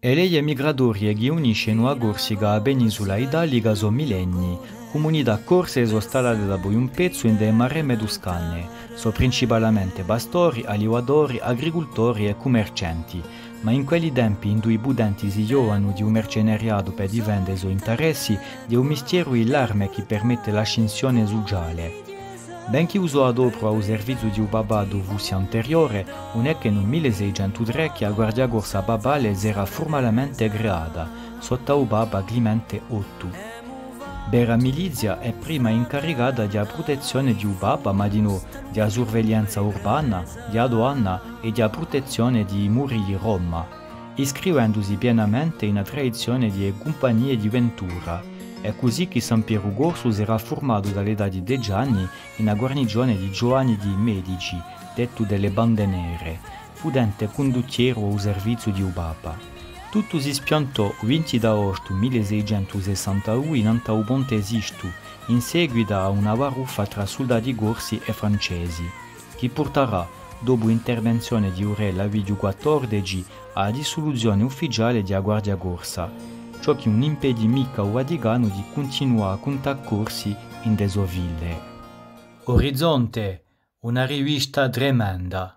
E le emigratori che uniscono a Corsica a penisola italica sono millenni. Comunità corse sono state da poi un pezzo in dei maremme tuscane. Sono principalmente pastori, alivatori, agricoltori e commercianti. Ma in quei tempi in cui i pudenti si giovano di un mercenariato per difendere i suoi interessi, di un mistero l'arme che permette l'ascensione sociale. Benché usò adopro al servizio di un papato fosse anteriore, non è che nel 1603 che la Guardia Corsa papale si era formalmente creata, sotto il Papa Clemente VIII. La milizia è prima incaricata della protezione di un Papa, ma di no, della sorveglianza urbana, di aduana e della protezione dei muri di Roma, iscrivendosi pienamente in una tradizione di compagnie di Ventura. È così che San Piero Corso si era formato dall'età di 10 anni in una guarnigione di Giovanni di Medici, detto delle Bande Nere, fudente condottiero al servizio di un Papa. Tutto si spiantò 20 agosto 1661 in Antau Ponte Sisto, in seguito a una baruffa tra soldati corsi e francesi, che porterà, dopo intervenzione di Re Lavidio XIV, alla dissoluzione ufficiale della Guardia Corsa, ciò che non impedì mica al Vaticano di continuare a contare corsi in delle ville. Orizzonte, una rivista tremenda.